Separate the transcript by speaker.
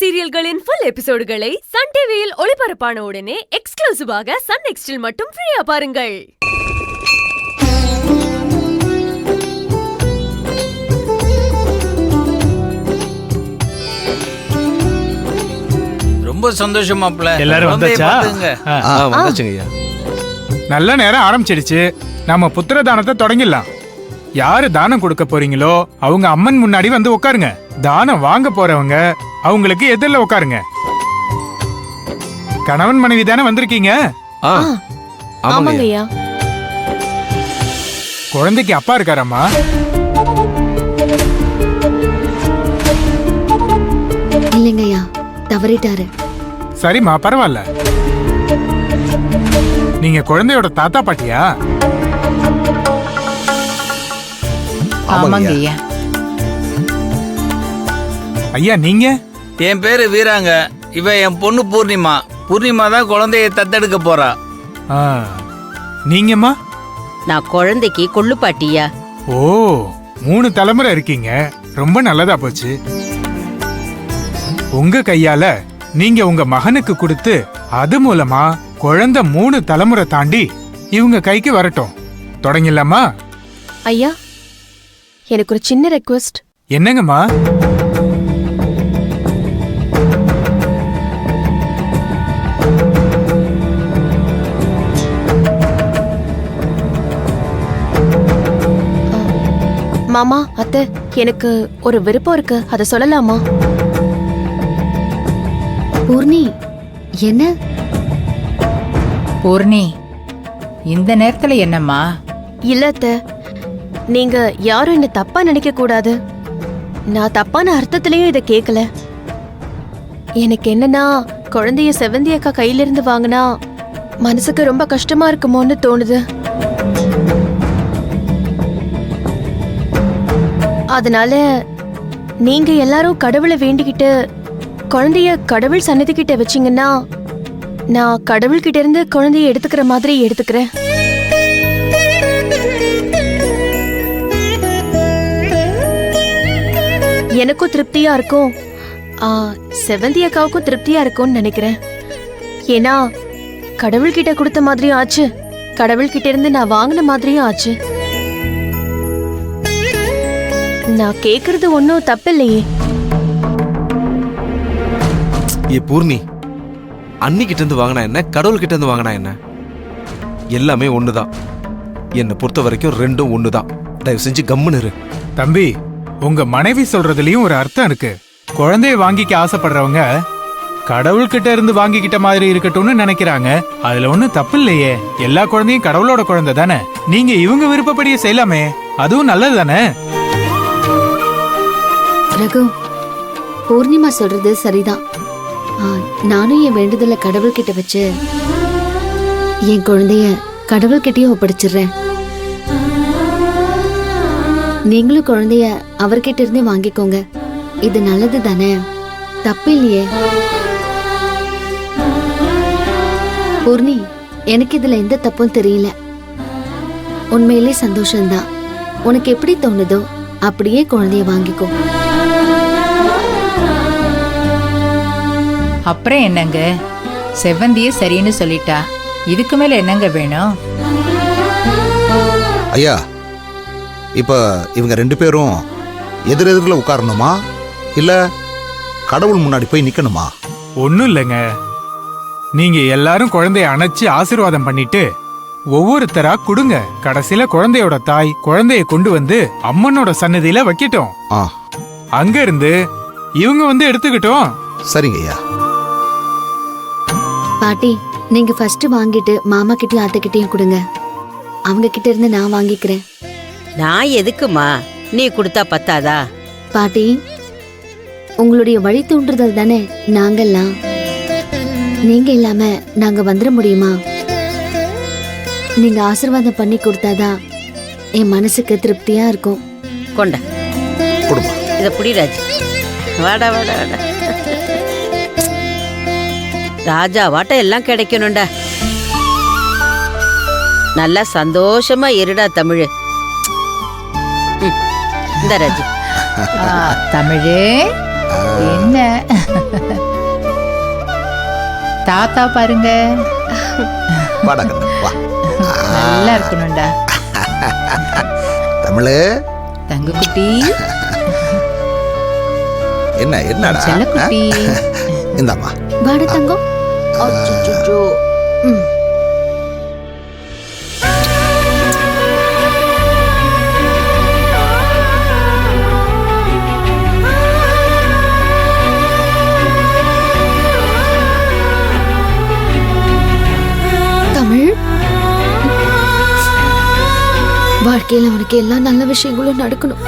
Speaker 1: சீரியல்களின் full எபிசோடுகளை Sun டிவியில் ஒளிபரப்பான உடனே எக்ஸ்க்ளூசிவாக சன் நெக்ஸ்டில் மட்டும் ஃப்ரீயா பாருங்கள்.
Speaker 2: ரொம்ப சந்தோஷம் மாப்ள.
Speaker 3: எல்லாரும் வந்தாச்சா?
Speaker 4: வந்தாச்சுங்கய்யா.
Speaker 3: நல்ல நேரம் ஆரம்பிச்சிடுச்சு. நாம புத்திர தானத்தை தொடங்கிடலாம். யாரு தானம் கொடுக்க போறீங்களோ அவங்க அம்மன் முன்னாடி வந்து உட்காருங்க. தானம் வாங்க போறவங்க அவங்களுக்கு எதிரில உட்காருங்க. கணவன் மனைவி தானே வந்திருக்கீங்க?
Speaker 4: ஆமாங்கய்யா.
Speaker 3: குழந்தைக்கு அப்பா இருக்காரம்மா?
Speaker 5: இல்லைங்கய்யா, தவறிட்டாரு.
Speaker 3: சரிம்மா, பரவாயில்ல. நீங்க குழந்தையோட தாத்தா பாட்டியா?
Speaker 4: ஆமாங்கய்யா.
Speaker 3: ஐயா நீங்க?
Speaker 2: என் பேரு வீராங்க. இவ என் பொண்ணு பூர்ணிமா. பூர்ணிமா தான் குழந்தைய தத்தெடுக்க போறா.
Speaker 3: நீங்கம்மா?
Speaker 6: நான் குழந்தைக்கு கொள்ளுப்பாட்டியா.
Speaker 3: ஓ, 3 தலைமுறை இருக்கீங்க. ரொம்ப நல்லதா போச்சு. உங்க கையால நீங்க உங்க மகனுக்கு கொடுத்து அது மூலமா குழந்தை 3 தலைமுறை தாண்டி இவங்க கைக்கு வரட்டும். தொடங்கிடலாமா?
Speaker 7: ஐயா, எனக்கு ஒரு சின்ன ரெக்வெஸ்ட்.
Speaker 3: என்னங்கம்மா?
Speaker 7: மாமா, அத்தை, எனக்கு ஒரு விருப்பம் இருக்கு, அதை சொல்லலாமா?
Speaker 5: பூர்ணி, என்ன?
Speaker 8: பூர்ணி, இந்த நேரத்துல என்னம்மா?
Speaker 7: இல்ல அத்தை, நீங்க யாரும் என்ன தப்பா நினைக்க கூடாது. நான் தப்பான அர்த்தத்திலயும் இதை கேட்கல. எனக்கு என்னன்னா, குழந்தைய செவந்தி அக்கா கையிலிருந்து வாங்கினா மனசுக்கு ரொம்ப கஷ்டமா இருக்குமோன்னு தோணுது. அதனால நீங்க எல்லாரும் கடவுளை வேண்டிக்கிட்டு குழந்தைய கடவுள் சன்னதி கிட்ட வச்சீங்கன்னா நான் கடவுள்கிட்ட இருந்து குழந்தைய எடுத்துக்கிற மாதிரி எடுத்துக்கிறேன். எனக்கும் திருப்தியா இருக்கும், செவந்தி அக்காவுக்கும் திருப்தியா இருக்கும்னு நினைக்கிறேன். ஏன்னா கடவுள்கிட்ட கொடுத்த மாதிரியும் ஆச்சு, கடவுள்கிட்ட இருந்து நான் வாங்கின மாதிரியும் ஆச்சு. நான் கேக்குறது ஒன்னும் தப்பில்லையே.
Speaker 4: ஏ பூர்ணி, அன்னிக்கிட்ட இருந்து வாங்கினா என்ன, கடவுள் கிட்ட இருந்து வாங்கினா என்ன, எல்லாமே ஒண்ணுதான். என்னை பொறுத்த வரைக்கும் ரெண்டும் ஒண்ணுதான். தயவு செஞ்சு கம்முன்னு இரு.
Speaker 3: தம்பி, உங்க மனைவி சொல்றதுலயும் ஒரு அர்த்தம் இருக்கு. குழந்தைய வாங்கிக்க ஆசைப்படுறவங்க கடவுள்கிட்ட இருந்து வாங்கிக்கிட்ட மாதிரி இருக்கட்டும்னு நினைக்கிறாங்க. அதுல ஒண்ணும் தப்பு இல்லையே. எல்லா குழந்தையும் கடவுளோட குழந்தை தானே. நீங்க இவங்க விருப்பப்படியே செய்யலாமே, அதுவும் நல்லது தானே.
Speaker 5: ரகு, பூர்ணிமா சொல்றது சரிதான். நானும் என் வேண்டுதல கடவுள்கிட்ட வச்சு என் குழந்தைய கடவுள்கிட்டயும் ஒப்படைச்சிடுறேன். நீங்களும் குழந்தைய அவர்கிட்ட இருந்தே வாங்கிக்கோங்க. இது நல்லது தானே, தப்பு இல்லையே. பூர்ணி, எனக்கு இதுல எந்த தப்பும் தெரியல. உண்மையிலே சந்தோஷம்தான். உனக்கு எப்படி தோணுதோ அப்படியே குழந்தைய வாங்கிக்கோ.
Speaker 8: அப்புறம் என்னங்க, செவ்வந்தியே சரின்னு சொல்லிட்டா. இதுக்கு மேல என்னங்க வேணும்?
Speaker 9: ஐயா, இப்ப இவங்க 2 பேரும் எதிரெதிரில் உட்காரணுமா இல்ல கடவுள் முன்னாடி போய் நிக்கணுமா?
Speaker 3: ஒண்ணும் இல்லைங்க. நீங்க எல்லாரும் குழந்தைய அணைச்சு ஆசீர்வாதம் பண்ணிட்டு ஒவ்வொருத்தரா கொடுங்க. கடைசியில குழந்தையோட தாய் குழந்தைய கொண்டு வந்து அம்மனோட சன்னதியில வைக்கட்டும். அங்க இருந்து இவங்க வந்து எடுத்துக்கிட்டோம்.
Speaker 9: சரிங்க ஐயா.
Speaker 5: பாட்டி, நீங்க ஃபர்ஸ்ட் வாங்கிட்டு மாமா கிட்டயும் அத்தை கிட்டயும் கொடுங்க. அவங்க கிட்ட இருந்து நான் வாங்கிக்கிறேன்.
Speaker 6: நான் எதுக்குமா? நீ கொடுத்தா பத்தாதா?
Speaker 5: பாட்டி, உங்களுடைய வழி தோன்றுதல் தானே நாங்கெல்லாம். நீங்க இல்லாம நாங்க வந்துட முடியுமா? நீங்க ஆசீர்வாதம் பண்ணி கொடுத்தாதான் என் மனசுக்கு திருப்தியா இருக்கும்.
Speaker 6: கொண்ட
Speaker 9: கொடுமா.
Speaker 6: இத புடிராஜ். வாடா வாடா வாடா. ராஜா வாட்ட எல்லாம் கிடைக்கணும்டா. நல்லா சந்தோஷமா இருடா தமிழ். இந்த ராஜி.
Speaker 8: தமிழே என்ன தாத்தா பாருங்க
Speaker 9: வாடா கண்ணு, வா.
Speaker 8: நல்லா இருக்கணும்டா.
Speaker 9: தமிழு
Speaker 8: தங்கக்குட்டி,
Speaker 9: என்னடா
Speaker 8: செல்லக்குட்டி.
Speaker 9: இந்தாம்மா.
Speaker 5: வாட தங்கம். அச்சச்சோ. ம். தமிழ், வாழ்க்கையில அவனுக்கு எல்லா நல்ல விஷயங்களும் நடக்கணும்.